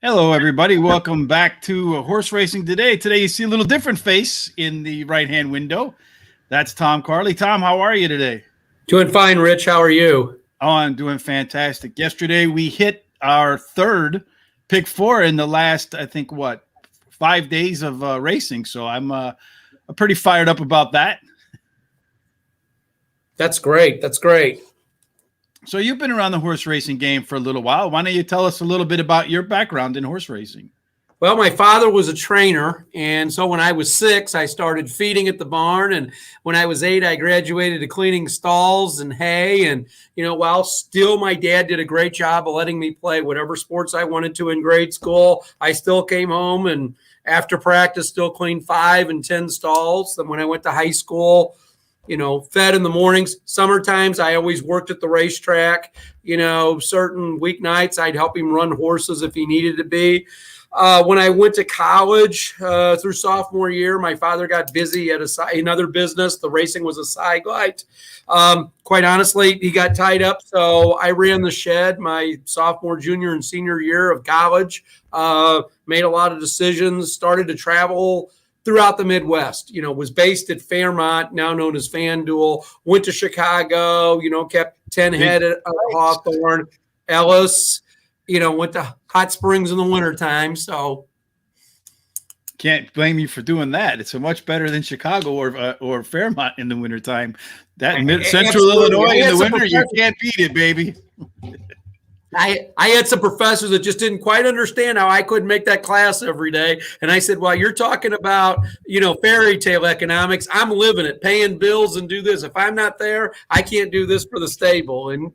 Hello, everybody. Welcome back to Horse Racing Today. Today, you see a little different face in the right-hand window. That's Tom Carley. Tom, how are you today? Doing fine, Rich. How are you? Oh, I'm doing fantastic. Yesterday, we hit our third pick four in the last, I think, 5 days of racing. So I'm pretty fired up about that. That's great. That's great. So you've been around the horse racing game for a little while. Why don't you tell us a little bit about your background in horse racing? Well, my father was a trainer, and so when I was 6, I started feeding at the barn, and when I was 8, I graduated to cleaning stalls and hay, and while still my dad did a great job of letting me play whatever sports I wanted to in grade school, I still came home and after practice still cleaned 5 and 10 stalls. Then when I went to high school, fed in the mornings. Summer times, I always worked at the racetrack. Certain weeknights, I'd help him run horses if he needed to be. When I went to college through sophomore year, my father got busy at another business. The racing was a sidelight. Quite honestly, he got tied up, so I ran the shed my sophomore, junior, and senior year of college. Made a lot of decisions, started to travel throughout the Midwest, was based at Fairmont, now known as FanDuel, went to Chicago, kept 10 head at Hawthorne, Ellis, went to Hot Springs in the wintertime. So can't blame you for doing that. It's so much better than Chicago or Fairmont in the wintertime. That Central Illinois in the winter, you can't beat it, baby. I had some professors that just didn't quite understand how I couldn't make that class every day. And I said, well, you're talking about, fairy tale economics. I'm living it, paying bills and do this. If I'm not there, I can't do this for the stable. And,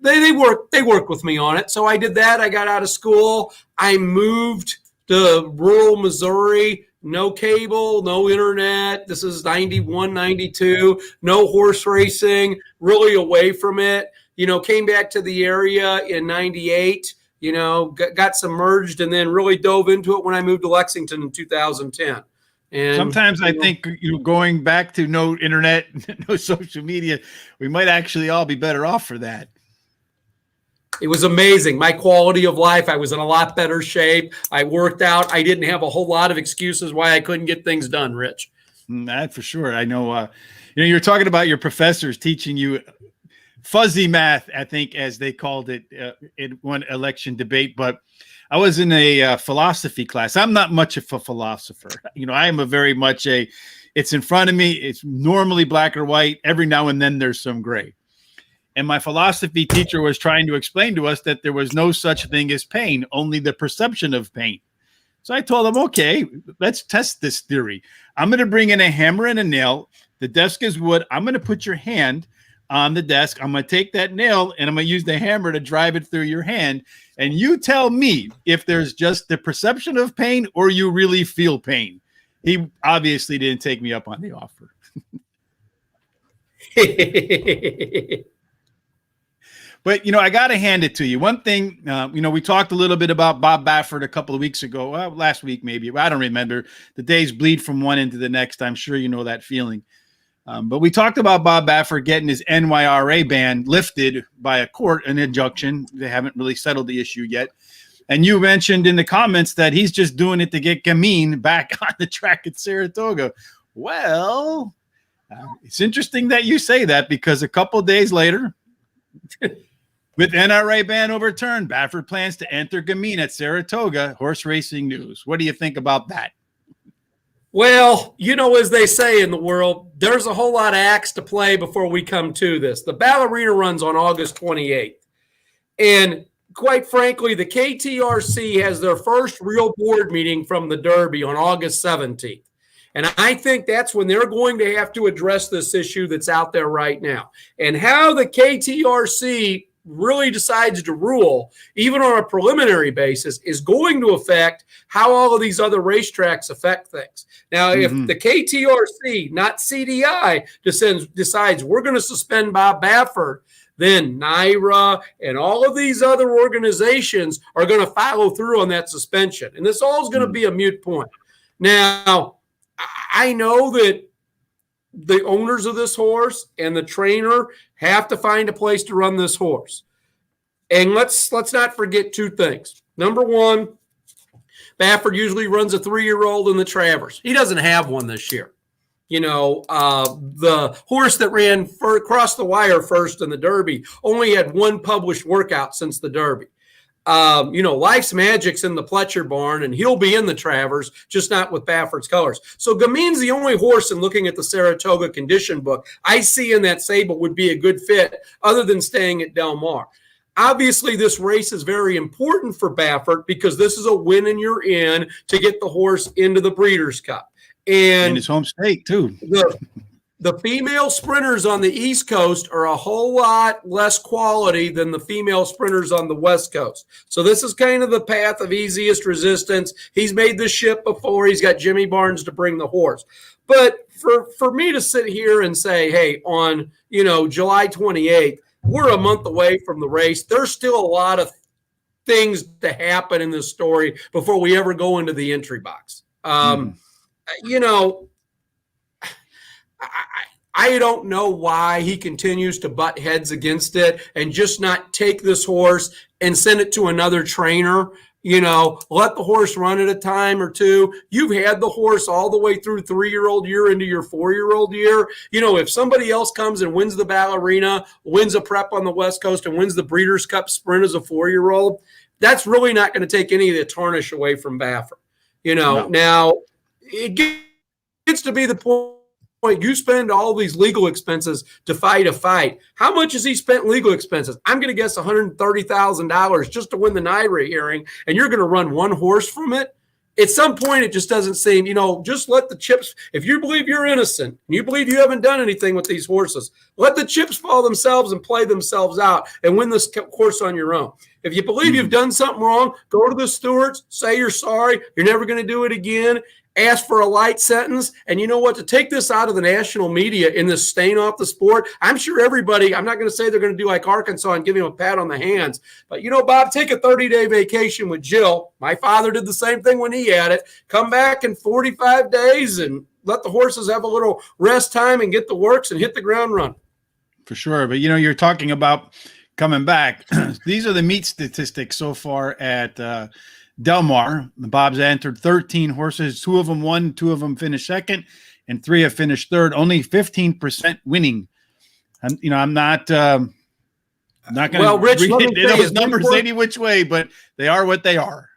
they worked with me on it. So I did that. I got out of school. I moved to rural Missouri. No cable, no internet. This is 91, 92. No horse racing, really away from it. Came back to the area in 98, got submerged and then really dove into it when I moved to Lexington in 2010. And sometimes I think going back to no internet, no social media, we might actually all be better off for that. It was amazing. My quality of life, I was in a lot better shape. I worked out. I didn't have a whole lot of excuses why I couldn't get things done, Rich. That for sure. I know, you're talking about your professors teaching you fuzzy math, I think, as they called it in one election debate. But I was in a philosophy class. I'm not much of a philosopher. I am it's in front of me. It's normally black or white. Every now and then there's some gray. And my philosophy teacher was trying to explain to us that there was no such thing as pain, only the perception of pain. So I told him, okay, let's test this theory. I'm going to bring in a hammer and a nail. The desk is wood. I'm going to put your hand on the desk. I'm going to take that nail and I'm going to use the hammer to drive it through your hand. And you tell me if there's just the perception of pain or you really feel pain. He obviously didn't take me up on the offer. But, I got to hand it to you. One thing, we talked a little bit about Bob Baffert a couple of weeks ago, last week maybe. I don't remember. The days bleed from one into the next. I'm sure you know that feeling. But we talked about Bob Baffert getting his NYRA ban lifted by a court, an injunction. They haven't really settled the issue yet. And you mentioned in the comments that he's just doing it to get Gamine back on the track at Saratoga. Well, it's interesting that you say that because a couple of days later, with NRA ban overturned, Baffert plans to enter Gamine at Saratoga. Horse racing news. What do you think about that? Well, as they say in the world, there's a whole lot of acts to play before we come to this. The ballerina runs on August 28th. And quite frankly, the KTRC has their first real board meeting from the Derby on August 17th. And I think that's when they're going to have to address this issue that's out there right now. And how the KTRC really decides to rule, even on a preliminary basis, is going to affect how all of these other racetracks affect things. Now, if the KTRC, not CDI, decides we're going to suspend Bob Baffert, then NYRA and all of these other organizations are going to follow through on that suspension. And this all is going to be a moot point. Now, I know that the owners of this horse and the trainer have to find a place to run this horse. And let's not forget two things. Number one, Baffert usually runs a 3-year-old in the Travers. He doesn't have one this year. The horse that ran across the wire first in the Derby only had one published workout since the Derby. Life's Magic's in the Pletcher barn, and he'll be in the Travers, just not with Baffert's colors. So Gamine's the only horse, in looking at the Saratoga condition book, I see in that stable would be a good fit, other than staying at Del Mar. Obviously, this race is very important for Baffert because this is a win and you're in to get the horse into the Breeders' Cup. And his home stake, too. The female sprinters on the East Coast are a whole lot less quality than the female sprinters on the West Coast. So this is kind of the path of easiest resistance. He's made this ship before. He's got Jimmy Barnes to bring the horse. But for me to sit here and say, hey, on July 28th, we're a month away from the race. There's still a lot of things to happen in this story before we ever go into the entry box. I don't know why he continues to butt heads against it and just not take this horse and send it to another trainer. Let the horse run at a time or two. You've had the horse all the way through 3-year-old year into your 4-year-old year. If somebody else comes and wins the Ballerina, wins a prep on the West Coast, and wins the Breeders' Cup Sprint as a 4-year-old, that's really not going to take any of the tarnish away from Baffert. No. Now it gets to be the point. You spend all these legal expenses to fight a fight. How much has he spent legal expenses? I'm going to guess $130,000 just to win the NYRA hearing, and you're going to run one horse from it? At some point, it just doesn't seem, just let the chips, if you believe you're innocent, and you believe you haven't done anything with these horses, let the chips fall themselves and play themselves out and win this course on your own. If you believe you've done something wrong, go to the stewards, say you're sorry, you're never going to do it again, ask for a light sentence. And you know what? To take this out of the national media in this stain off the sport, I'm sure everybody, I'm not going to say they're going to do like Arkansas and give him a pat on the hands. But, Bob, take a 30-day vacation with Jill. My father did the same thing when he had it. Come back in 45 days and let the horses have a little rest time and get the works and hit the ground run. For sure. But, you're talking about coming back. These are the meet statistics so far at Del Mar. The Bob's entered 13 horses. 2 of them won, 2 of them finished second, and 3 have finished third. Only 15% winning. I'm not going to read those numbers any which way, but they are what they are.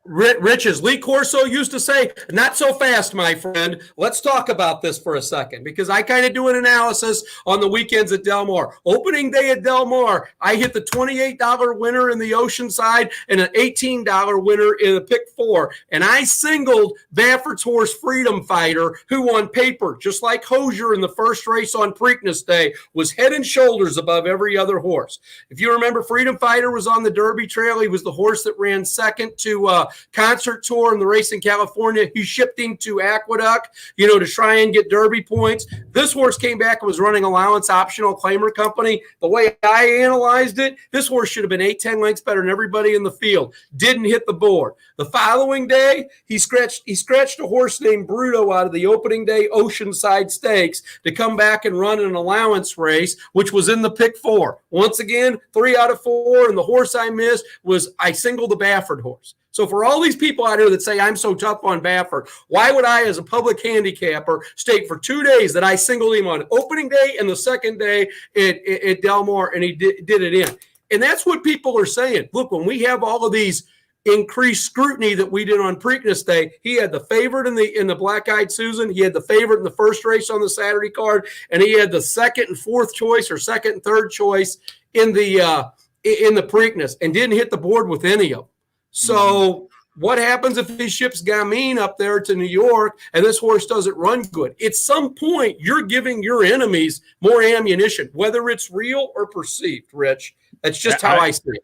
Rich, as Lee Corso used to say, not so fast, my friend. Let's talk about this for a second, because I kind of do an analysis on the weekends at Del Mar. Opening day at Del Mar, I hit the $28 winner in the Oceanside and an $18 winner in the Pick 4. And I singled Baffert's horse Freedom Fighter, who on paper, just like Hosier in the first race on Preakness Day, was head and shoulders above every other horse. If you remember, Freedom Fighter was on the Derby Trail. He was the horse that ran second to Concert Tour in the race in California. He shipped him to Aqueduct, to try and get Derby points. This horse came back and was running allowance optional claimer company. The way I analyzed it, this horse should have been 8-10 lengths better than everybody in the field. Didn't hit the board. The following day, he scratched a horse named Bruto out of the opening day Oceanside Stakes to come back and run an allowance race, which was in the Pick 4. Once again, 3 out of 4, and the horse I missed was I singled the Baffert horse. So for all these people out here that say I'm so tough on Baffert, why would I, as a public handicapper, state for 2 days that I singled him on opening day and the second day at Del Mar, and he did it in? And that's what people are saying. Look, when we have all of these increased scrutiny that we did on Preakness Day, he had the favorite in the Black-Eyed Susan, he had the favorite in the first race on the Saturday card, and he had the second and fourth choice or second and third choice in the Preakness, and didn't hit the board with any of them. So what happens if he ships Gamine up there to New York and this horse doesn't run good? At some point, you're giving your enemies more ammunition, whether it's real or perceived, Rich. That's just how I see it.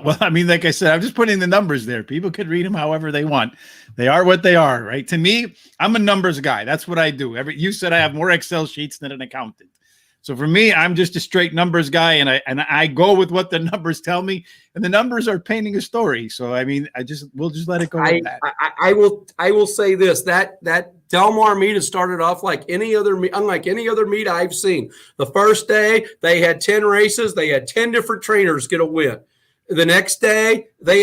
Well, like I said, I'm just putting the numbers there. People could read them however they want. They are what they are, right? To me, I'm a numbers guy. That's what I do. You said I have more Excel sheets than an accountant. So for me, I'm just a straight numbers guy, and I go with what the numbers tell me, and the numbers are painting a story. So we'll just let it go with that. I will say this, that Del Mar meet has started off like any other meet, unlike any other meet I've seen. The first day they had 10 races, they had 10 different trainers get a win. The next day, they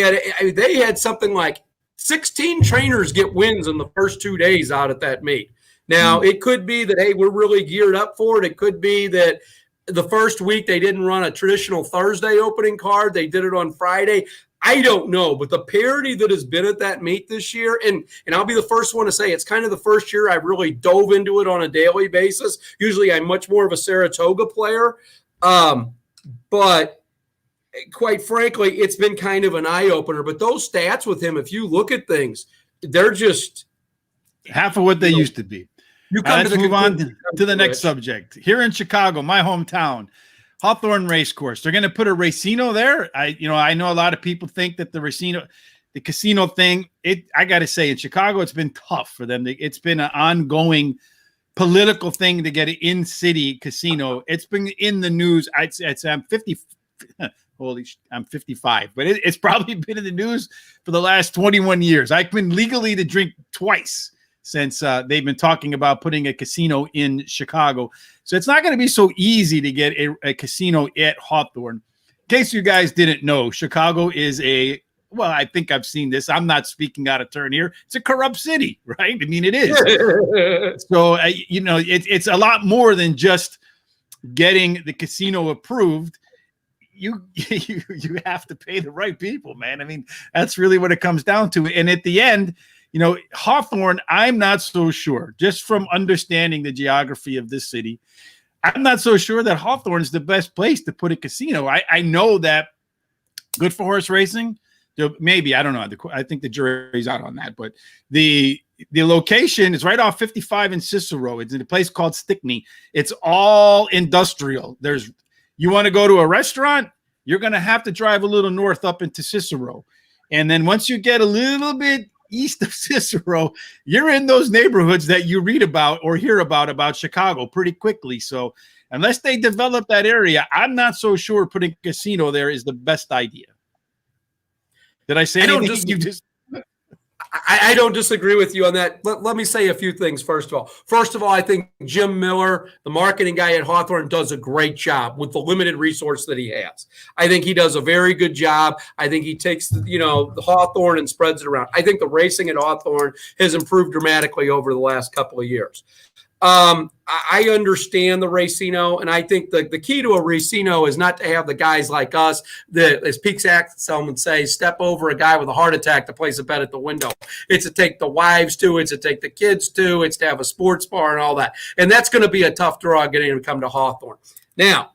had something like 16 trainers get wins in the first 2 days out at that meet. Now, it could be that, hey, we're really geared up for it. It could be that the first week they didn't run a traditional Thursday opening card. They did it on Friday. I don't know, but the parity that has been at that meet this year, and I'll be the first one to say it's kind of the first year I've really dove into it on a daily basis. Usually I'm much more of a Saratoga player. But quite frankly, it's been kind of an eye-opener. But those stats with him, if you look at things, they're just half of what they used to be. Let's move on to the next subject. Here in Chicago, my hometown, Hawthorne Racecourse. They're going to put a Racino there. I know a lot of people think that the casino thing, I got to say, in Chicago, it's been tough for them. It's been an ongoing political thing to get an in-city casino. It's been in the news. I'm 50. I'm 55, but it's probably been in the news for the last 21 years. I've been legally to drink twice since they've been talking about putting a casino in Chicago. So it's not going to be so easy to get a casino at Hawthorne. In case you guys didn't know, Chicago is I think I've seen this. I'm not speaking out of turn here. It's a corrupt city, right? I mean, it is. So, it's a lot more than just getting the casino approved. You have to pay the right people, man. I mean, that's really what it comes down to. And at the end, Hawthorne, I'm not so sure, just from understanding the geography of this city, I'm not so sure that Hawthorne is the best place to put a casino. I know that good for horse racing, maybe, I don't know. I think the jury's out on that, but the location is right off 55 in Cicero. It's in a place called Stickney. It's all industrial. You want to go to a restaurant, you're going to have to drive a little north up into Cicero. And then once you get a little bit east of Cicero, you're in those neighborhoods that you read about or hear about Chicago pretty quickly. So unless they develop that area, I'm not so sure putting a casino there is the best idea. Did I say anything? I don't disagree with you on that. Let me say a few things first of all. First of all, I think Jim Miller, the marketing guy at Hawthorne, does a great job with the limited resource that he has. I think he does a very good job. I think he takes the Hawthorne and spreads it around. I think the racing at Hawthorne has improved dramatically over the last couple of years. I understand the Racino, and I think the key to a Racino is not to have the guys like us that, as Pete Saxon would say, step over a guy with a heart attack to place a bet at the window. It's to take the wives to, it's to take the kids to, it's to have a sports bar and all that. And that's going to be a tough draw getting him to come to Hawthorne. Now,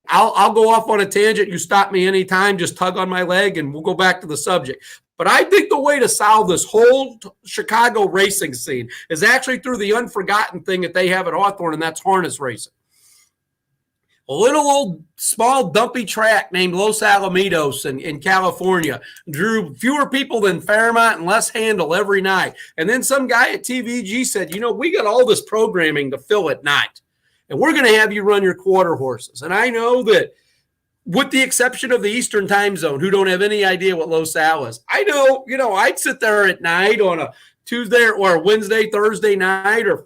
I'll go off on a tangent. You stop me anytime, just tug on my leg and we'll go back to the subject. But I think the way to solve this whole Chicago racing scene is actually through the unforgotten thing that they have at Hawthorne, and that's harness racing. A little old small dumpy track named Los Alamitos in California drew fewer people than Fairmont and less handle every night. And then some guy at TVG said, we got all this programming to fill at night, and we're going to have you run your quarter horses. And I know that, with the exception of the Eastern time zone, who don't have any idea what Los Al is. I know, I'd sit there at night on a Tuesday or a Wednesday, Thursday night, or,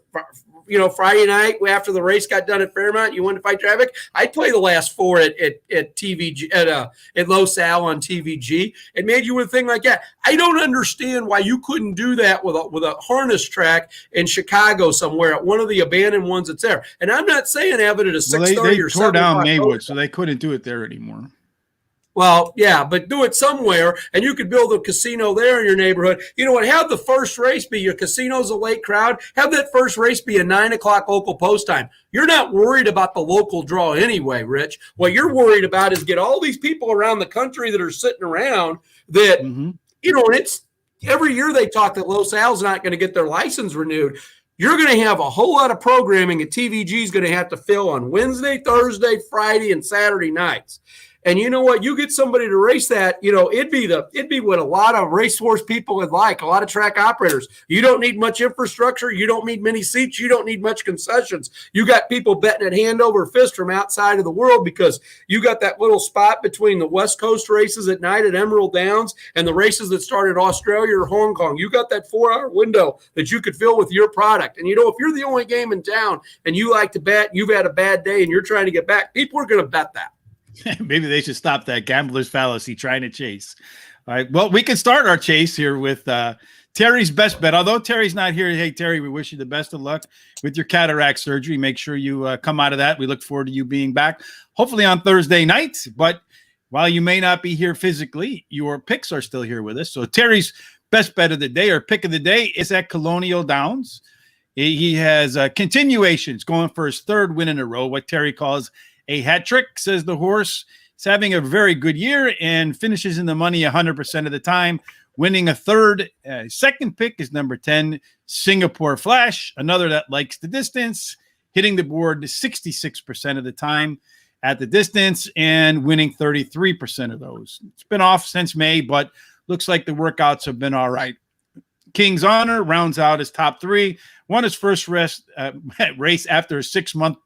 Friday night after the race got done at Fairmont, you wanted to fight traffic. I'd play the last four at TVG, at Los Al on TVG. It made you a thing like that. I don't understand why you couldn't do that with a harness track in Chicago somewhere at one of the abandoned ones that's there. And I'm not saying have it at a 6:30 or 7:00. They tore down Maywood, so they couldn't do it there anymore. Well, yeah, but do it somewhere, and you could build a casino there in your neighborhood. You know what? Have the first race be, your casino's a late crowd. Have that first race be a 9 o'clock local post time. You're not worried about the local draw anyway, Rich. What you're worried about is get all these people around the country that are sitting around that, and it's every year they talk that Los Al's not going to get their license renewed. You're going to have a whole lot of programming that TVG is going to have to fill on Wednesday, Thursday, Friday, and Saturday nights. And you know what? You get somebody to race that, it'd be what a lot of racehorse people would like, a lot of track operators. You don't need much infrastructure. You don't need many seats. You don't need much concessions. You got people betting at hand over fist from outside of the world because you got that little spot between the West Coast races at night at Emerald Downs and the races that start in Australia or Hong Kong. You got that 4-hour window that you could fill with your product. And, if you're the only game in town and you like to bet, you've had a bad day and you're trying to get back, people are going to bet that. Maybe they should stop that gambler's fallacy trying to chase. All right. Well, we can start our chase here with Terry's best bet. Although Terry's not here, hey, Terry, we wish you the best of luck with your cataract surgery. Make sure you come out of that. We look forward to you being back, hopefully on Thursday night. But while you may not be here physically, your picks are still here with us. So Terry's best bet of the day or pick of the day is at Colonial Downs. He has continuations going for his third win in a row, what Terry calls a hat trick, says the horse. He's having a very good year and finishes in the money 100% of the time, winning a third. Second pick is number 10, Singapore Flash, another that likes the distance, hitting the board 66% of the time at the distance and winning 33% of those. It's been off since May, but looks like the workouts have been all right. King's Honor rounds out his top three, won his first race after a 6-month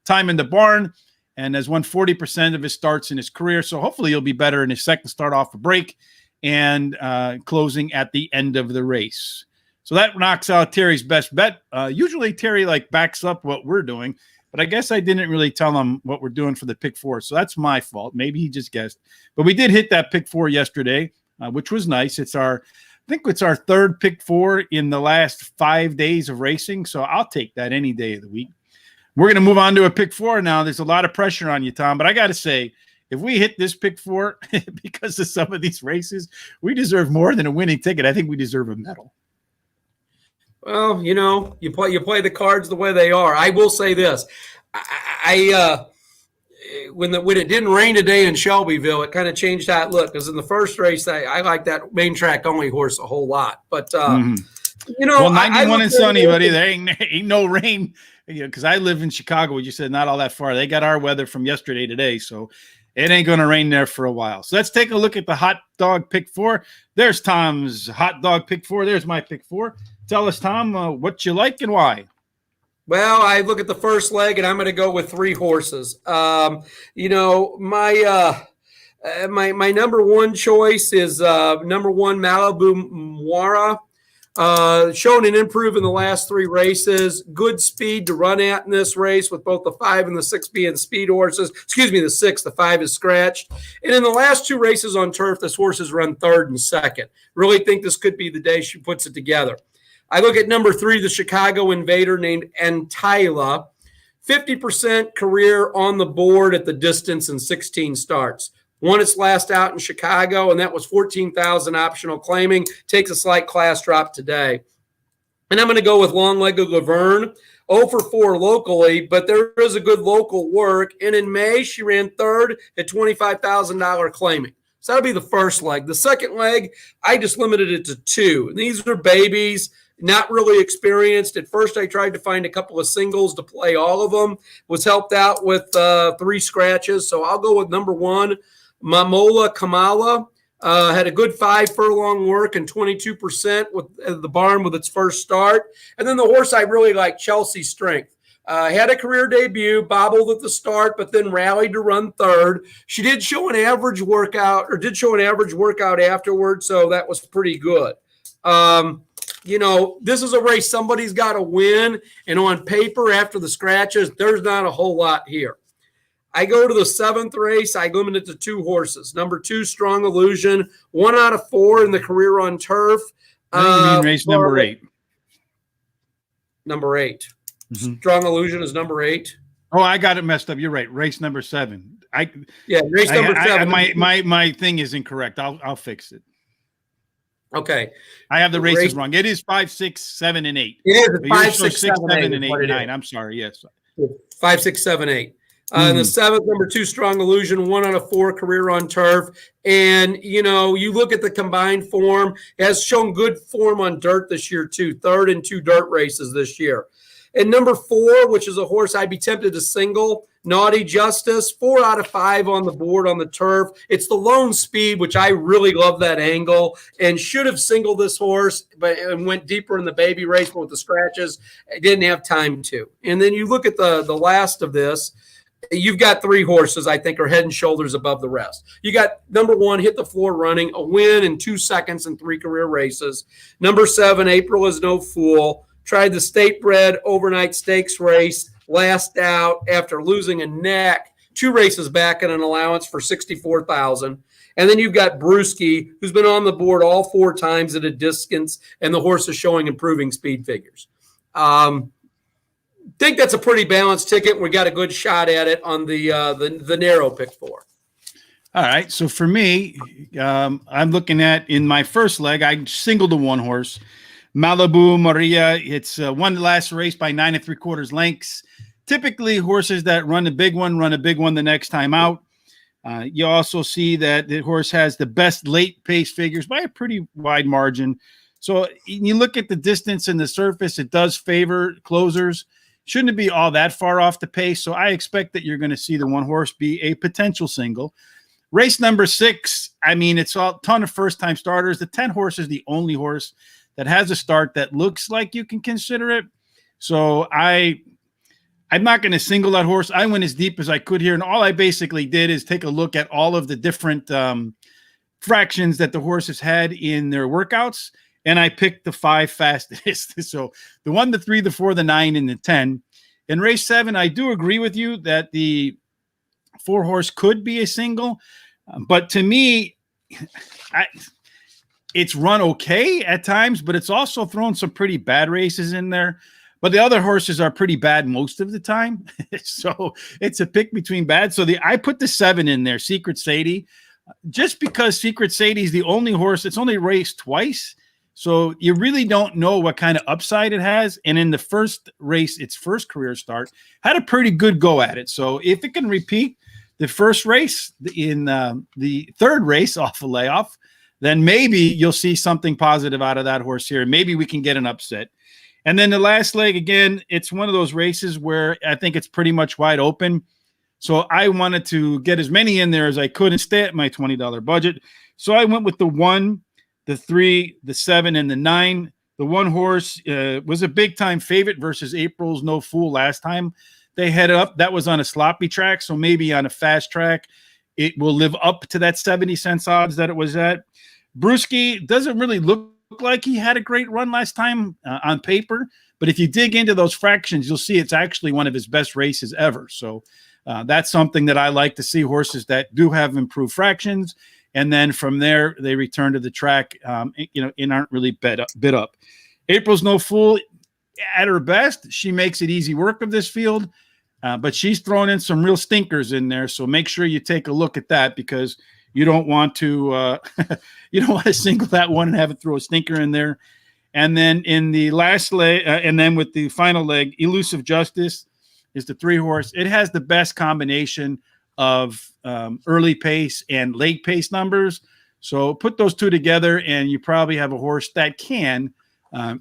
time in the barn, and has won 40% of his starts in his career. So hopefully he'll be better in his second start off a break and closing at the end of the race. So that knocks out Terry's best bet. Usually Terry backs up what we're doing, but I guess I didn't really tell him what we're doing for the pick four. So that's my fault. Maybe he just guessed, but we did hit that pick four yesterday, which was nice. I think it's our third pick four in the last 5 days of racing. So I'll take that any day of the week. We're going to move on to a pick four now. There's a lot of pressure on you, Tom, but I got to say, if we hit this pick four because of some of these races, we deserve more than a winning ticket. I think we deserve a medal. Well, you play the cards the way they are. I will say this. When it didn't rain today in Shelbyville, it kind of changed how it looked. Because in the first race, I like that main track only horse a whole lot. But, well, 91 and sunny, buddy. There ain't no rain. Because I live in Chicago, you said not all that far. They got our weather from yesterday today, so it ain't going to rain there for a while. So let's take a look at the hot dog pick four. There's Tom's hot dog pick four. There's my pick four. Tell us, Tom, what you like and why. Well, I look at the first leg, and I'm going to go with 3 horses. My number one choice is number 1 Malibu NYRA. Shown and improved in the last 3 races. Good speed to run at in this race with both the 5 and the 6 being speed horses. Excuse me, the 6, the 5 is scratched. And in the last 2 races on turf, this horse has run 3rd and 2nd. Really think this could be the day she puts it together. I look at number 3, the Chicago Invader named Antila. 50% career on the board at the distance in 16 starts. Won its last out in Chicago, and that was 14,000 optional claiming. Takes a slight class drop today. And I'm going to go with Long-Legged Laverne. 0 for 4 locally, but there is a good local work. And in May, she ran 3rd at $25,000 claiming. So that'll be the first leg. The second leg, I just limited it to 2. And these are babies, not really experienced. At first, I tried to find a couple of singles to play all of them. Was helped out with 3 scratches. So I'll go with number 1. Mamola Kamala had a good 5 furlong work and 22% with the barn with its first start. And then the horse I really like, Chelsea Strength. Had a career debut, bobbled at the start, but then rallied to run 3rd. She did show an average workout afterwards, so that was pretty good. This is a race somebody's got to win, and on paper after the scratches, there's not a whole lot here. I go to the 7th race. I limit it to 2 horses. Number 2, Strong Illusion, 1 out of 4 in the career on turf. I think you mean race number 8. Number 8. Mm-hmm. Strong Illusion is number 8. Oh, I got it messed up. You're right. Race number 7. Race number 7. My thing is incorrect. I'll fix it. Okay. I have the races wrong. It is 5, 6, 7, and 8. It is 5, 6, 7, 8, and 8, 9. I'm sorry. Yes. 5, 6, 7, 8. In the 7th, number 2, Strong Illusion, 1 out of 4 career on turf. And, you look at the combined form, has shown good form on dirt this year, too. 3rd in 2 dirt races this year. And number 4, which is a horse I'd be tempted to single, Naughty Justice, 4 out of 5 on the board on the turf. It's the lone speed, which I really love that angle, and should have singled this horse, and went deeper in the baby race, but with the scratches, I didn't have time to. And then you look at the last of this. You've got 3 horses I think are head and shoulders above the rest. You got number 1, Hit the Floor Running, a win in 2 seconds in 3 career races. Number 7, April Is No Fool, tried the state bred overnight stakes race, last out after losing a neck 2 races back in an allowance for 64,000. And then you've got Brewski, who's been on the board all 4 times at a and the horse is showing improving speed figures. Think that's a pretty balanced ticket. We got a good shot at it on the narrow pick 4. All right. So for me, I'm looking at, in my first leg, I singled a 1 horse, Malibu Maria. It's won the last race by 9 3/4 lengths. Typically, horses that run a big one the next time out. You also see that the horse has the best late pace figures by a pretty wide margin. So you look at the distance and the surface, it does favor closers. Shouldn't be all that far off the pace. So I expect that you're going to see the 1 horse be a potential single. Race number 6, I mean, it's a ton of first-time starters. The 10 horse is the only horse that has a start that looks like you can consider it. So I'm not going to single that horse. I went as deep as I could here, and all I basically did is take a look at all of the different fractions that the horses had in their workouts, and I picked the 5 fastest. So the 1, the 3, the 4, the 9, and the 10. In race 7, I do agree with you that the 4 horse could be a single, but to me, it's run okay at times, but it's also thrown some pretty bad races in there. But the other horses are pretty bad most of the time. So it's a pick between bad. So I put the 7 in there, Secret Sadie, just because Secret Sadie is the only horse. It's only raced twice. So you really don't know what kind of upside it has. And in the first race, its first career start, had a pretty good go at it. So if it can repeat the first race in the third race off a layoff, then maybe you'll see something positive out of that horse here. Maybe we can get an upset. And then the last leg, again, it's one of those races where I think it's pretty much wide open. So I wanted to get as many in there as I could and stay at my $20 budget. So I went with the 1, the 3, the 7, and the 9. The 1 horse was a big-time favorite versus April's No Fool last time they headed up. That was on a sloppy track, so maybe on a fast track, it will live up to that 70 cents odds that it was at. Brewski doesn't really look like he had a great run last time on paper, but if you dig into those fractions, you'll see it's actually one of his best races ever. So that's something that I like to see, horses that do have improved fractions, and then from there they return to the track, and aren't really bid up. April's No Fool, at her best, she makes it easy work of this field, but she's thrown in some real stinkers in there. So make sure you take a look at that, because you don't want to single that one and have it throw a stinker in there. And then in the last leg, and then with the final leg, Elusive Justice is the 3 horse. It has the best combination of early pace and late pace numbers. So put those 2 together, and you probably have a horse that can,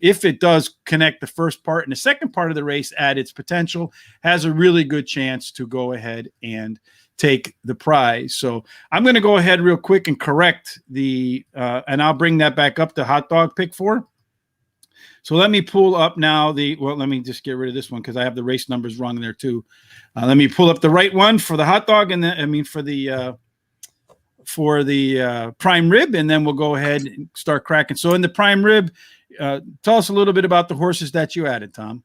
if it does connect the first part and the second part of the race at its potential, has a really good chance to go ahead and take the prize. So I'm going to go ahead real quick and correct and I'll bring that back up to hot dog pick 4. So let me pull up now let me just get rid of this one because I have the race numbers wrong there too. Let me pull up the right one for the hot dog, and then for the prime rib, and then we'll go ahead and start cracking. So in the prime rib, tell us a little bit about the horses that you added, Tom.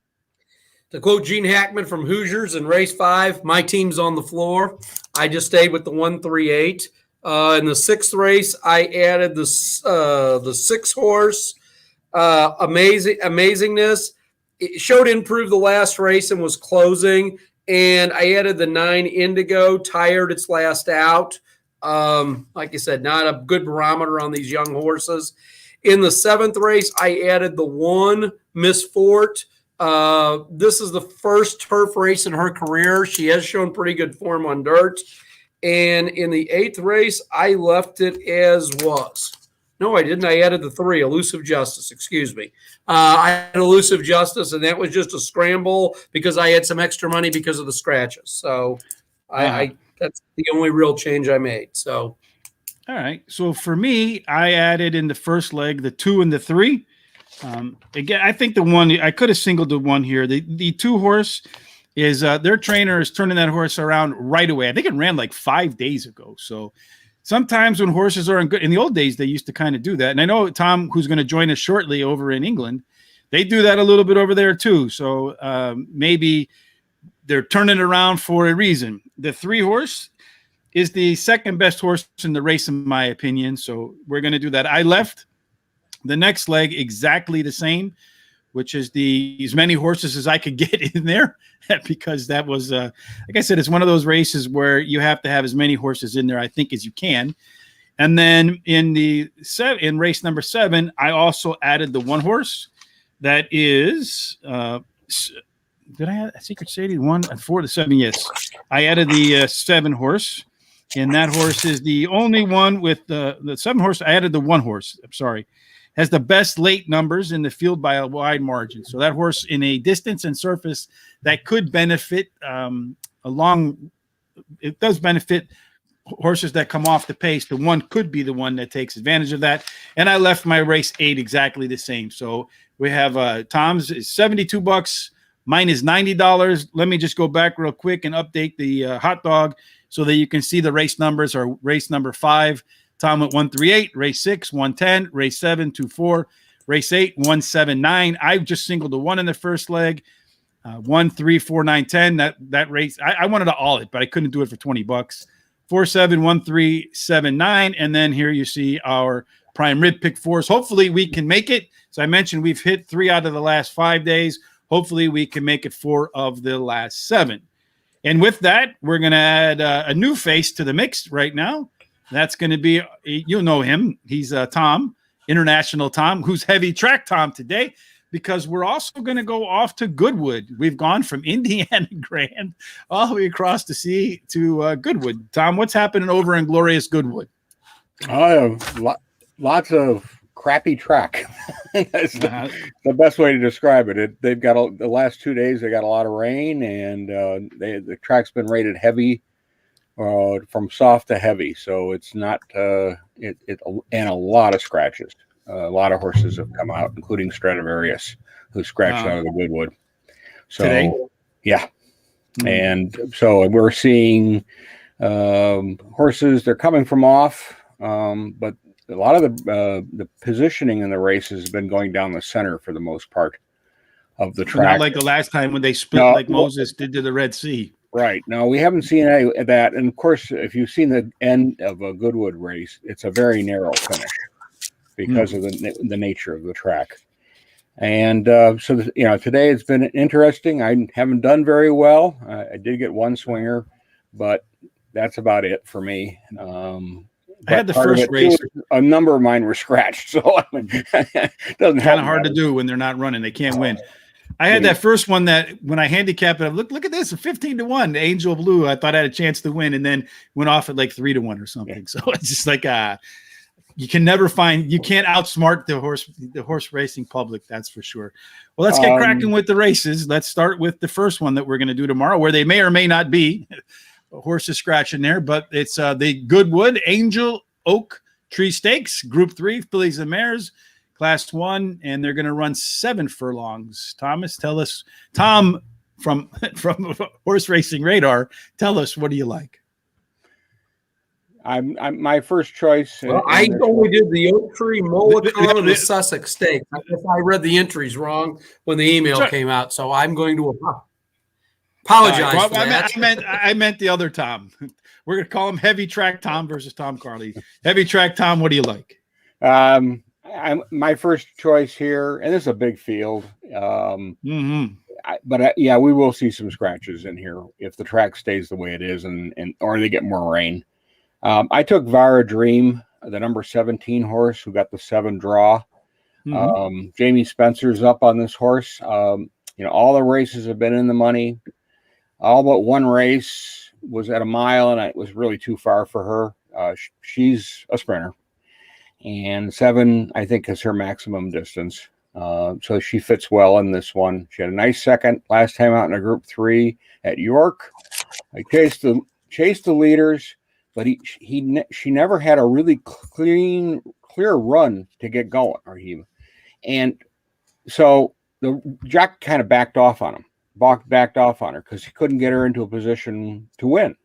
To quote Gene Hackman from Hoosiers in race 5, my team's on the floor. I just stayed with the 138. In the 6th race, I added the 6 horse, Amazingness. It showed improved the last race and was closing. And I added the 9 Indigo, tired its last out. Like you said, not a good barometer on these young horses. In the 7th race, I added the 1 Miss Fort. This is the first turf race in her career. She has shown pretty good form on dirt. And in the 8th race, I left it as was. No, I didn't. I added the 3, Elusive Justice. Excuse me. I had Elusive Justice, and that was just a scramble because I had some extra money because of the scratches. So that's the only real change I made. So, all right. So for me, I added in the first leg the 2 and the 3. Again, I think the 1 I could have singled the 1 here. The 2 horse is their trainer is turning that horse around right away. I think it ran like 5 days ago. So sometimes when horses are in the old days, they used to kind of do that. And I know Tom, who's going to join us shortly over in England, they do that a little bit over there too. So maybe they're turning around for a reason. The 3-horse is the second best horse in the race, in my opinion. So we're going to do that. I left the next leg exactly the same, which is as many horses as I could get in there, because that was, like I said, it's one of those races where you have to have as many horses in there, I think, as you can. And then in race number 7, I also added the 1 horse that is, did I add a Secret Sadie 1 and 4 to 7? Yes, I added the 7 horse. And that horse is the only one with the 7 horse. I added the 1 horse. I'm sorry. Has the best late numbers in the field by a wide margin. So that horse in a distance and surface that could benefit it does benefit horses that come off the pace. The 1 could be the one that takes advantage of that. And I left my race 8 exactly the same. So we have Tom's is $72. Mine is $90. Let me just go back real quick and update the hot dog so that you can see the race numbers. Are race number 5, Tom went 138, race 6, 110, race 7, 24, race 8, 179. I just singled the 1 in the first leg. 1, 3, 4, 9, 10. That race, I wanted to all it, but I couldn't do it for $20. 4, 7, 1, 3, 7, 9. And then here you see our prime rib pick 4s. Hopefully we can make it. As I mentioned, we've hit 3 out of the last 5 days. Hopefully we can make it 4 of the last 7. And with that, we're going to add a new face to the mix right now. That's going to be, you'll know him. He's Tom, International Tom, who's heavy track Tom today, because we're also going to go off to Goodwood. We've gone from Indiana Grand all the way across the sea to Goodwood. Tom, what's happening over in glorious Goodwood? Lots of crappy track. That's the best way to describe it. They've got the last 2 days. They got a lot of rain, and the track's been rated heavy, from soft to heavy. So it's not and a lot of scratches. A lot of horses have come out, including Stradivarius, who scratched out of the Goodwood. So today? Yeah, and so we're seeing horses. They're coming from off, but a lot of the positioning in the race has been going down the center for the most part of the track. Not like the last time when they split Moses did to the Red Sea. Right. No, we haven't seen any of that. And of course, if you've seen the end of a Goodwood race, it's a very narrow finish because of the nature of the track. And today it's been interesting. I haven't done very well. I did get 1 swinger, but that's about it for me. I had the first race. A number of mine were scratched, so it doesn't kind of hard to do when they're not running. They can't win. I had that first one that when I handicapped it, look at this, a 15-1, the Angel Blue. I thought I had a chance to win, and then went off at like 3-1 or something. Yeah. So it's just like you can't outsmart the horse racing public. That's for sure. Well, let's get cracking with the races. Let's start with the first one that we're going to do tomorrow, where they may or may not be horses scratching there, but it's the Goodwood Angel Oak Tree Stakes, Group 3, fillies and mares, Class 1, and they're going to run 7 furlongs. Thomas, tell us, Tom from Horse Racing Radar, tell us, what do you like? I'm my first choice. Well, I only did the Oak Tree, Molecomb, and the Sussex Stakes. I guess I read the entries wrong when the email came out, so I'm going to apologize for that. I meant the other Tom. We're going to call him Heavy Track Tom versus Tom Carley. Heavy Track Tom, what do you like? I'm my first choice here, and this is a big field. But we will see some scratches in here if the track stays the way it is, or they get more rain. I took Vara Dream, the number 17 horse, who got the 7 draw. Jamie Spencer's up on this horse. All the races have been in the money. All but 1 race was at a mile, and it was really too far for her. She's a sprinter. And 7, I think, is her maximum distance. So she fits well in this one. She had a nice second last time out in a Group 3 at York. I chased the leaders, but she never had a really clear run to get going. And so the jock kind of backed off on her because he couldn't get her into a position to win.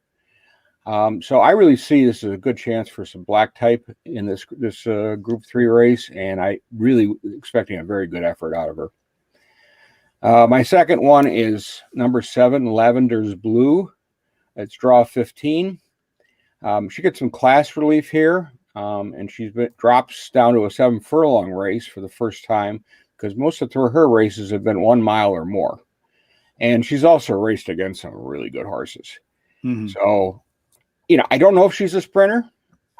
So I really see this as a good chance for some black type in this Group 3 race, and I really expecting a very good effort out of her. My second one is number 7, Lavender's Blue. It's draw 15. She gets some class relief here, and drops down to a 7 furlong race for the first time, because most of her races have been 1 mile or more. And she's also raced against some really good horses. Mm-hmm. So, I don't know if she's a sprinter.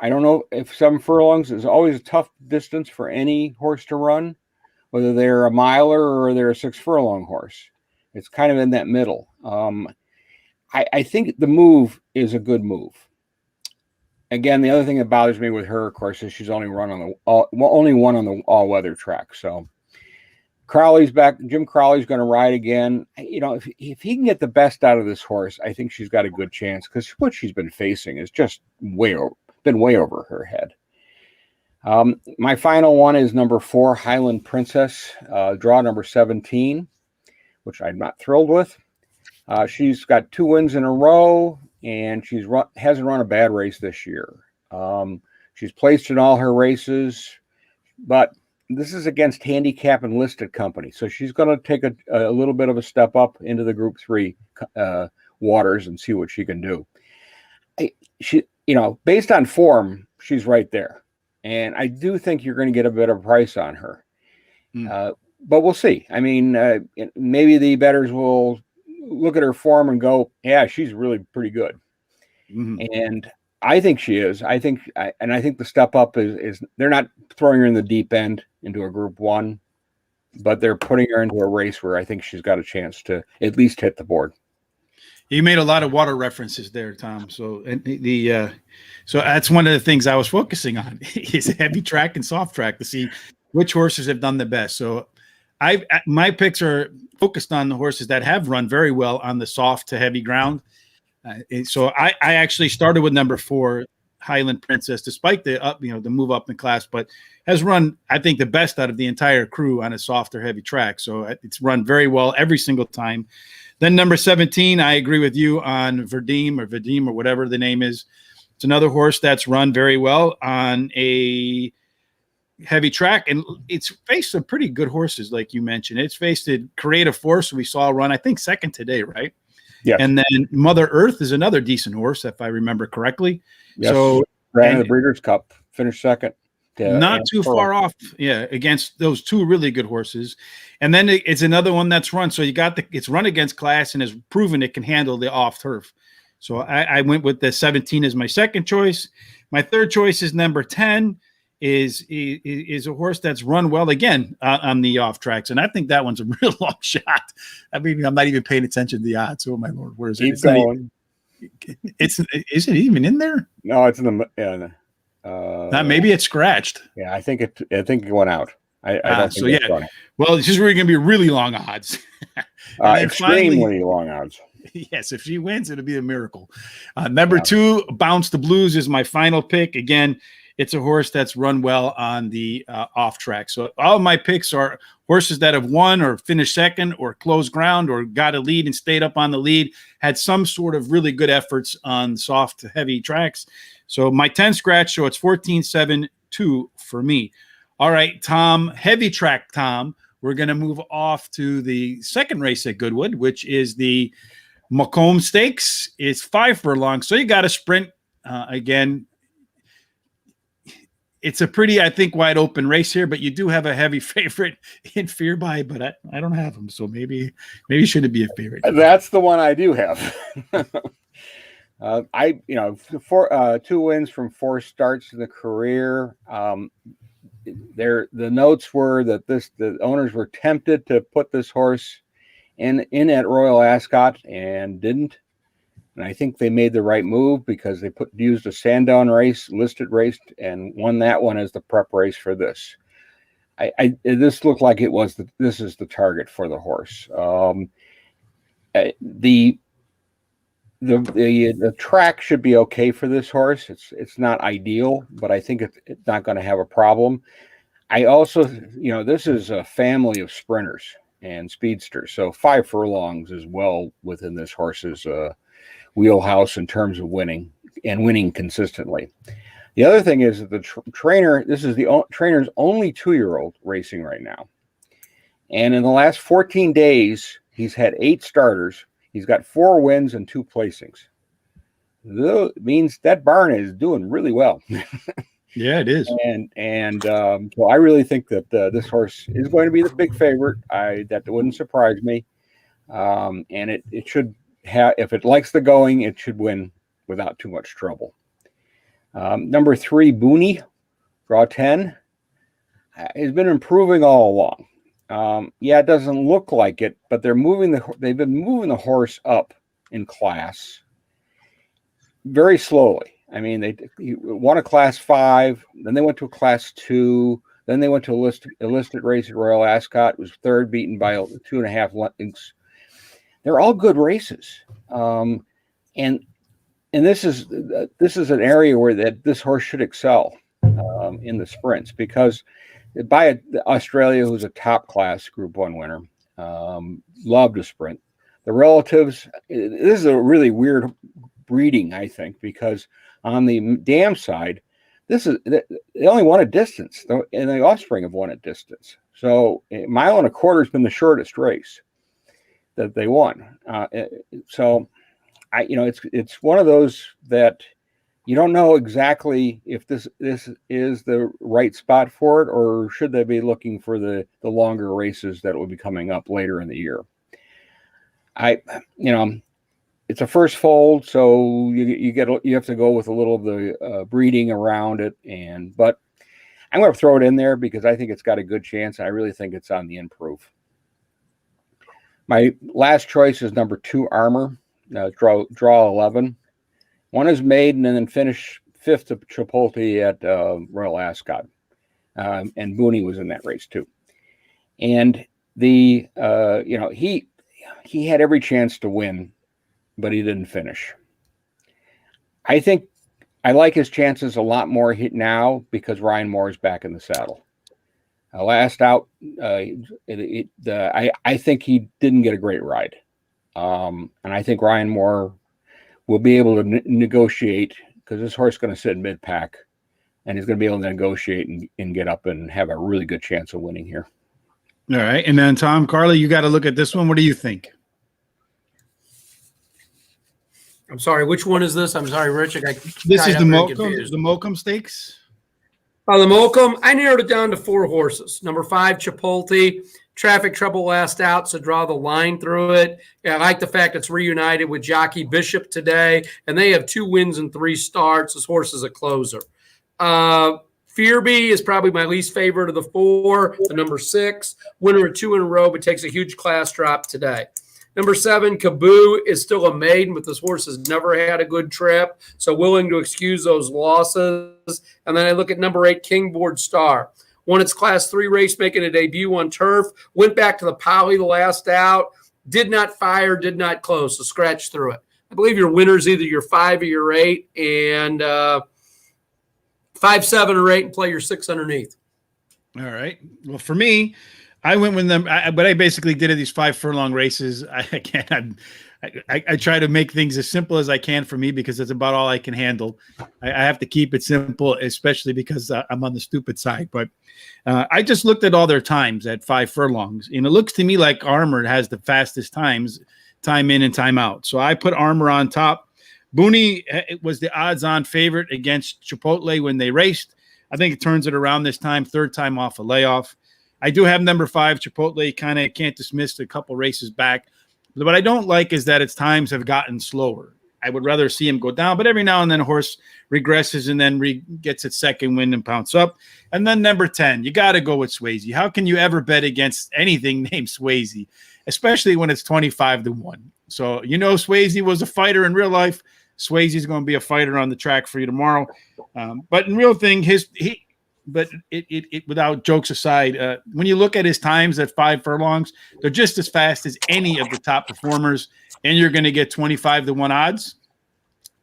I don't know if 7 furlongs is always a tough distance for any horse to run, whether they're a miler or they're a 6 furlong horse. It's kind of in that middle. I think the move is a good move. Again, the other thing that bothers me with her, of course, is she's only won on the all-weather track. So Crowley's back. Jim Crowley's going to ride again. If he can get the best out of this horse, I think she's got a good chance, because what she's been facing is just way over her head. My final one is number 4, Highland Princess, draw number 17, which I'm not thrilled with. She's got 2 wins in a row, and hasn't run a bad race this year. She's placed in all her races, but this is against handicap and listed company. So she's going to take a little bit of a step up into the Group 3 waters and see what she can do. Based on form, she's right there. And I do think you're going to get a better price on her. But we'll see. I mean, maybe the bettors will look at her form and go, yeah, she's really pretty good. Mm-hmm. And I think she is. I think the step up is they're not throwing her in the deep end into a Group 1, but they're putting her into a race where I think she's got a chance to at least hit the board. You made a lot of water references there, Tom. So so that's one of the things I was focusing on is heavy track and soft track to see which horses have done the best. So my picks are focused on the horses that have run very well on the soft to heavy ground. So I actually started with number 4, Highland Princess, despite the move up in class, but has run, I think, the best out of the entire crew on a soft or heavy track. So it's run very well every single time. Then number 17, I agree with you on Vadim or whatever the name is. It's another horse that's run very well on a heavy track, and it's faced some pretty good horses, like you mentioned. It's faced Creative Force, we saw run, I think, second today, right? Yeah. And then Mother Earth is another decent horse, if I remember correctly. Yes. So ran the Breeders' Cup, finished second. Not too far off, against those 2 really good horses. And then it's another one that's run. So it's run against class and has proven it can handle the off turf. So I went with the 17 as my second choice. My third choice is number 10, is a horse that's run well again on the off tracks. And I think that one's a real long shot. I mean, I'm not even paying attention to the odds. Oh my Lord, where is it? Keep going. Is it even in there? No, it's in the maybe it's scratched. Yeah, I think it went out. I don't think it's going. Well, this is really going to be really long odds. Extremely long odds. Yes, if she wins, it'll be a miracle. Number 2, Bounce the Blues, is my final pick. Again, it's a horse that's run well on the off track. So all of my picks are horses that have won or finished second or closed ground or got a lead and stayed up on the lead, had some sort of really good efforts on soft to heavy tracks. So my 10 scratch, so it's 14-7-2 for me. All right, Tom, heavy track, Tom. We're going to move off to the second race at Goodwood, which is the Molecomb Stakes. It's 5 furlong, so you got to sprint again. It's a pretty, I think, wide open race here, but you do have a heavy favorite in Fear By, but I don't have him, so maybe shouldn't be a favorite. That's the one I do have. 2 wins from 4 starts in the career. The notes were that the owners were tempted to put this horse in at Royal Ascot and didn't. And I think they made the right move because they used a Sandown race, listed race, and won that one as the prep race for this. This looked like this is the target for the horse. The track should be okay for this horse. It's not ideal, but I think it's not going to have a problem. I also, this is a family of sprinters and speedsters, so 5 furlongs is well within this horse's wheelhouse in terms of winning consistently. The other thing is that the trainer, this is the trainer's only 2-year-old racing right now. And in the last 14 days, he's had 8 starters. He's got 4 wins and 2 placings. That means that barn is doing really well. Yeah, it is. So I really think that this horse is going to be the big favorite. That wouldn't surprise me. And it should have, if it likes the going, it should win without too much trouble. Number 3, Booney, draw 10, has been improving all along. Yeah, it doesn't look like it, but they've been moving the horse up in class very slowly. I mean, he won a class 5, then they went to a class 2, then they went to a listed race at Royal Ascot. It was 3rd, beaten by 2.5 lengths. They're all good races, and this is an area where this horse should excel in the sprints, because by Australia, who's a top class Group 1 winner, loved to sprint. The relatives, this is a really weird breeding, I think, because on the dam side, they only won a distance, and the offspring have won a distance. So a mile and a quarter has been the shortest race that they won. So it's one of those that you don't know exactly if this is the right spot for it, or should they be looking for the longer races that will be coming up later in the year. It's a first fold, so you have to go with a little of the breeding around it, but I'm going to throw it in there because I think it's got a good chance. I really think it's on the improve. My last choice is number 2, Armor, draw 11. One is maiden and then finished 5th to Chipotle at Royal Ascot, and Booney was in that race too. And he had every chance to win, but he didn't finish. I think I like his chances a lot more now because Ryan Moore is back in the saddle. Last out, I think he didn't get a great ride. And I think Ryan Moore will be able to negotiate, because this horse is going to sit mid-pack, and he's going to be able to negotiate and get up and have a really good chance of winning here. All right. And then, Tom, Carly, you got to look at this one. What do you think? I'm sorry, which one is this? I'm sorry, Rich. This is the Molecomb Stakes. The Molecomb, I narrowed it down to 4 horses. Number 5, Chipotle. Traffic trouble last out, so draw the line through it. Yeah, I like the fact it's reunited with Jockey Bishop today, and they have 2 wins and 3 starts. This horse is a closer. Fearby is probably my least favorite of the 4. The number 6, winner of 2 in a row, but takes a huge class drop today. Number 7, Kaboo is still a maiden, but this horse has never had a good trip, so willing to excuse those losses. And then I look at number 8, Kingboard Star. Won its class 3 race, making a debut on turf. Went back to the poly the last out. Did not fire, did not close, so scratch through it. I believe your winner's either your 5 or your 8, and 5, 7, or 8, and play your 6 underneath. All right. Well, for me, I went with them, but I basically did these 5 furlong races. I try to make things as simple as I can for me because it's about all I can handle. I have to keep it simple, especially because I'm on the stupid side. But I just looked at all their times at 5 furlongs, and it looks to me like Armor has the fastest times, time in and time out. So I put Armor on top. Booney was the odds-on favorite against Chipotle when they raced. I think it turns it around this time, 3rd time off a layoff. I do have number 5, Chipotle, kind of can't dismiss a couple races back. But what I don't like is that its times have gotten slower. I would rather see him go down, but every now and then a horse regresses and then gets its second win and pounce up. And then number 10, you got to go with Swayze. How can you ever bet against anything named Swayze, especially when it's 25-1? So, Swayze was a fighter in real life. Swayze is going to be a fighter on the track for you tomorrow. But in real thing, without jokes aside, when you look at his times at 5 furlongs, they're just as fast as any of the top performers, and you're going to get 25-1 odds.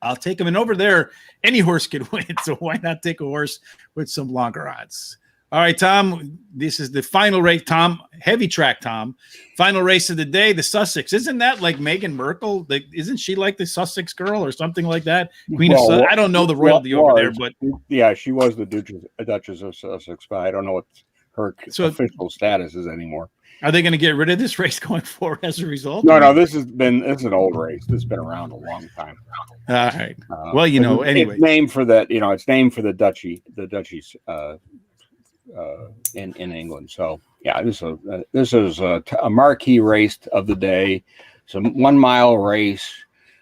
I'll take him. And over there, any horse could win, so why not take a horse with some longer odds? All right, Tom, this is the final race. Tom, heavy track, Tom. Final race of the day, the Sussex. Isn't that like Meghan Markle? Isn't she like the Sussex girl or something like that? Queen of Sussex? I don't know the royalty over there, but yeah, she was the Duchess of Sussex, but I don't know what her So- official statuses anymore. Are they going to get rid of this race going forward as a result? No, this is an old race. This has been around a long time. All right. Well, anyway, it's named for that. It's named for the duchies in England. So yeah, this is a marquee race of the day. It's a 1 mile race.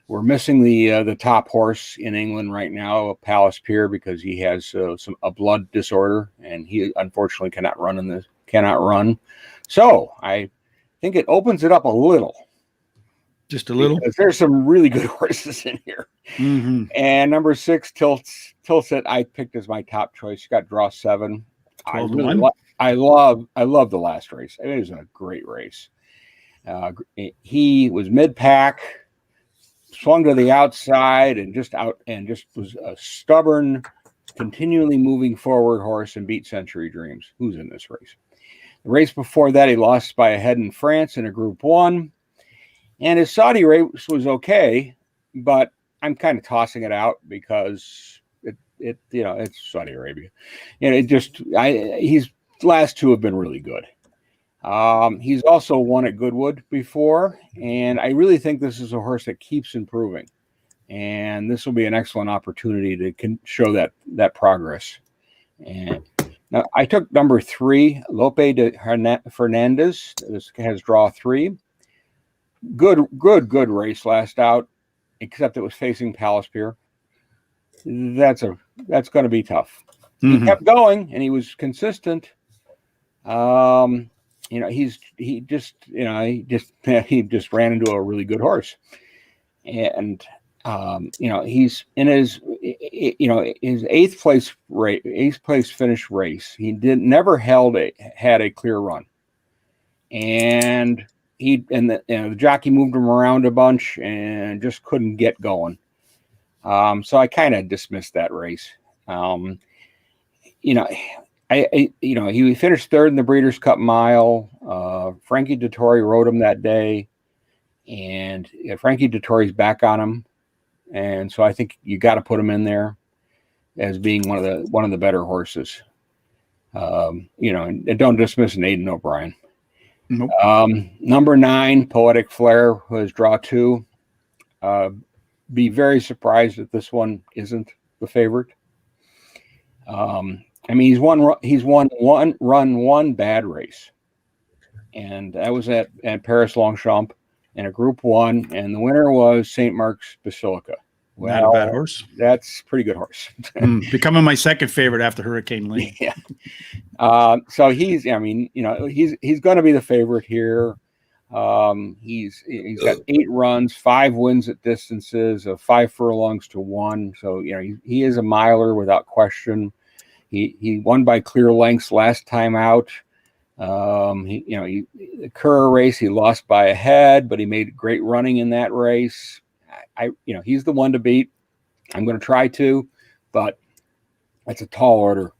We're missing the top horse in England right now, Palace Pier, because he has a blood disorder and he unfortunately cannot run. So I think it opens it up a little. Just a little. Because there's some really good horses in here. Mm-hmm. And number 6, Tilsit, I picked as my top choice. She got draw 7. I love the last race. It was a great race. He was mid-pack, swung to the outside, and just was a stubborn, continually moving forward horse and beat Century Dreams. Who's in this race? The race before that, he lost by a head in France in a Group 1. And his Saudi race was okay, but I'm kind of tossing it out because it's Saudi Arabia. And his last 2 have been really good. He's also won at Goodwood before, and I really think this is a horse that keeps improving. And this will be an excellent opportunity to show that progress. And now I took number 3, Lope de Fernandez. This has draw 3. Good race last out, except it was facing Palace Pier. That's going to be tough. Mm-hmm. He kept going and he was consistent. He just ran into a really good horse, and he's in his his eighth place finish race. He never had a clear run, and the jockey moved him around a bunch and just couldn't get going. So I kind of dismissed that race. He finished 3rd in the Breeders' Cup Mile. Frankie Dettori rode him that day, and Frankie Dettori's back on him, and so I think you got to put him in there as being one of the better horses. And don't dismiss Aidan O'Brien. Nope. Number 9, Poetic Flare, who has draw 2. Be very surprised if this one isn't the favorite. He's won one bad race, and that was at Paris Longchamp in a Group 1, and the winner was St. Mark's Basilica. Not a bad horse. That's a pretty good horse. Becoming my second favorite after Hurricane Lane. Yeah. So he's going to be the favorite here. He's got 8 runs, 5 wins at distances of 5 furlongs to 1. So he is a miler without question. He won by clear lengths last time out. The Curra race he lost by a head, but he made great running in that race. He's the one to beat. I'm going to try to, but that's a tall order.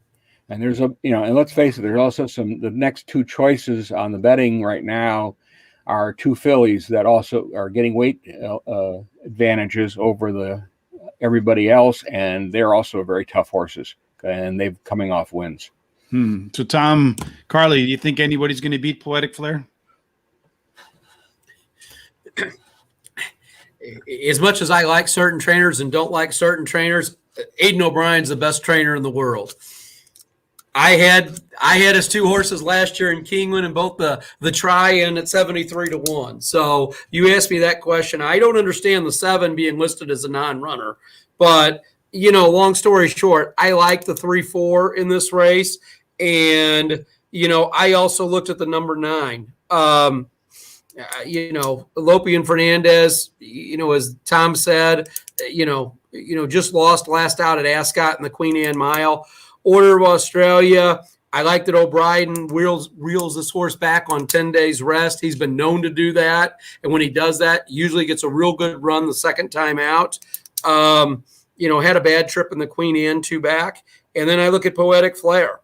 And there's and let's face it, there's also the next 2 choices on the betting right now are 2 fillies that also are getting weight advantages over everybody else, and they're also very tough horses, and they're coming off wins. So Tom, Carly, do you think anybody's going to beat Poetic Flare? As much as I like certain trainers and don't like certain trainers, Aidan O'Brien's the best trainer in the world. I had his 2 horses last year in Keeneland and both the try-in at 73-1. So you asked me that question. I don't understand the 7 being listed as a non-runner, but long story short, I like the 3-4 in this race, and I also looked at the number 9. Lope and Fernandez, as Tom said, just lost last out at Ascot in the Queen Anne Mile. Order of Australia, I like that O'Brien reels this horse back on 10 days rest. He's been known to do that, and when he does that, usually gets a real good run the second time out. Had a bad trip in the Queen Anne 2 back. And then I look at Poetic Flare,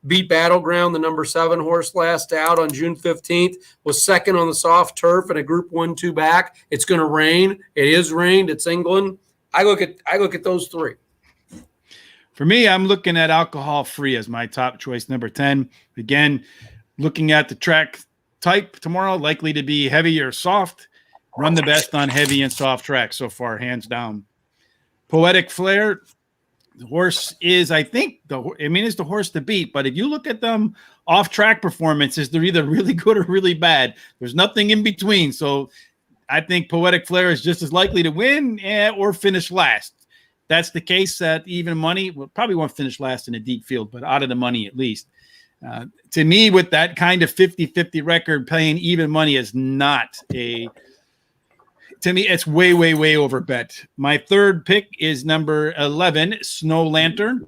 beat Battleground, the number 7 horse last out on June 15th, was second on the soft turf in a Group 1 2 back. It's going to rain. It is rained. It's England. I look at those 3. For me, I'm looking at alcohol free as my top choice, number 10. Again, looking at the track type tomorrow, likely to be heavy or soft. Run the best on heavy and soft tracks so far, hands down. Poetic Flair, the horse is, I think, it's the horse to beat. But if you look at them off-track performances, they're either really good or really bad. There's nothing in between. So I think Poetic Flair is just as likely to win or finish last. That's the case at even money. Well, probably won't finish last in a deep field, but out of the money at least. To me, with that kind of 50-50 record, paying even money is not a – to me, it's way, way, way over bet. My third pick is number 11, Snow Lantern.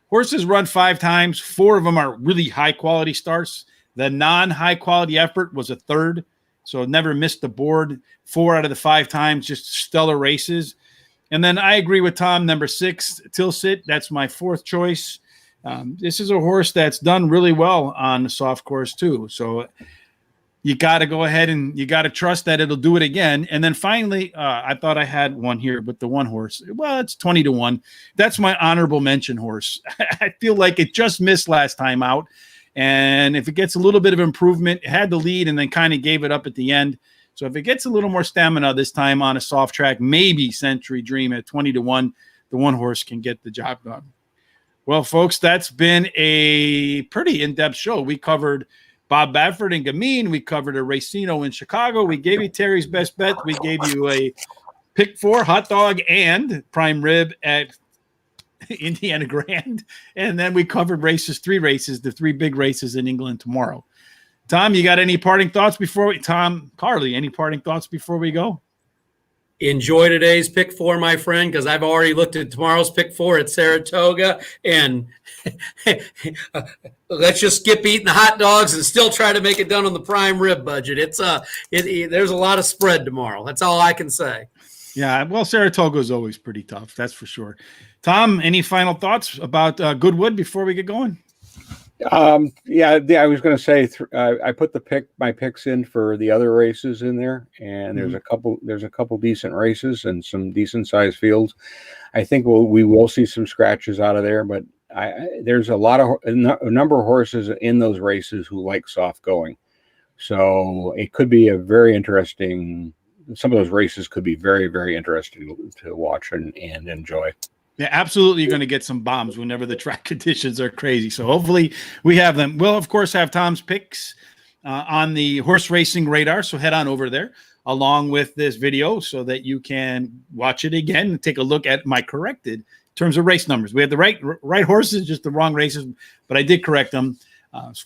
Horses run 5 times. 4 of them are really high-quality starts. The non-high-quality effort was a third, so never missed the board. 4 out of the 5 times, just stellar races. And then I agree with Tom, number 6, Tilsit. That's my 4th choice. This is a horse that's done really well on the soft course too. So you got to go ahead and you got to trust that it'll do it again. And then finally, I thought I had one here, but the one horse, well, it's 20-1. That's my honorable mention horse. I feel like it just missed last time out. And if it gets a little bit of improvement, it had the lead and then kind of gave it up at the end. So if it gets a little more stamina this time on a soft track, maybe Century Dream at 20-1, the one horse can get the job done. Well, folks, that's been a pretty in-depth show. We covered Bob Baffert and Gamine. We covered a Racino in Chicago. We gave you Terry's best bet. We gave you a pick 4 hot dog and prime rib at Indiana Grand. And then we covered 3 races, the 3 big races in England tomorrow. Tom, you got any parting thoughts before Carly, any parting thoughts before we go? Enjoy today's pick 4, my friend, because I've already looked at tomorrow's pick 4 at Saratoga, and let's just skip eating the hot dogs and still try to make it done on the prime rib budget. There's a lot of spread tomorrow. That's all I can say. Yeah, well, Saratoga is always pretty tough, that's for sure. Tom, any final thoughts about Goodwood before we get going? Yeah, I was going to say I put my picks in for the other races in there, and there's a couple decent races and some decent sized fields. I think we will see some scratches out of there, but there's a number of horses in those races who like soft going, so it could be a very interesting. Some of those races could be very, very interesting to watch and enjoy. Yeah, absolutely. You're going to get some bombs whenever the track conditions are crazy. So hopefully we have them. We'll, of course, have Tom's picks on the horse racing radar. So head on over there along with this video so that you can watch it again and take a look at my corrected in terms of race numbers. We had the right horses, just the wrong races, but I did correct them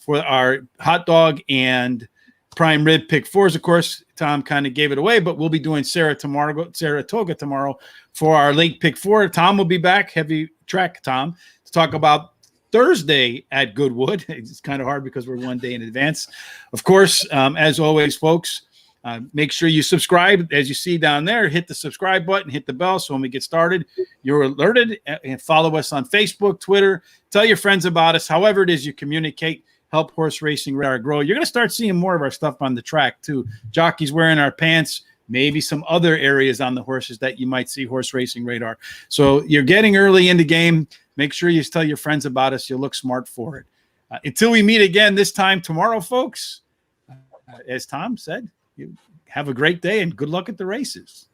for our hot dog and prime rib pick 4s. Of course, Tom kind of gave it away, but we'll be doing Saratoga tomorrow for our late pick 4. Tom will be back, heavy track Tom, to talk about Thursday at Goodwood. It's kind of hard because we're 1 day in advance. Of course, as always, folks, make sure you subscribe. As you see down there, hit the subscribe button, hit the bell, so when we get started, you're alerted. And follow us on Facebook, Twitter. Tell your friends about us. However it is you communicate, help horse racing radar grow. You're going to start seeing more of our stuff on the track too. Jockeys wearing our pants, maybe some other areas on the horses that you might see horse racing radar. So you're getting early in the game. Make sure you tell your friends about us. You'll look smart for it. Until we meet again this time tomorrow, folks, as Tom said, you have a great day and good luck at the races.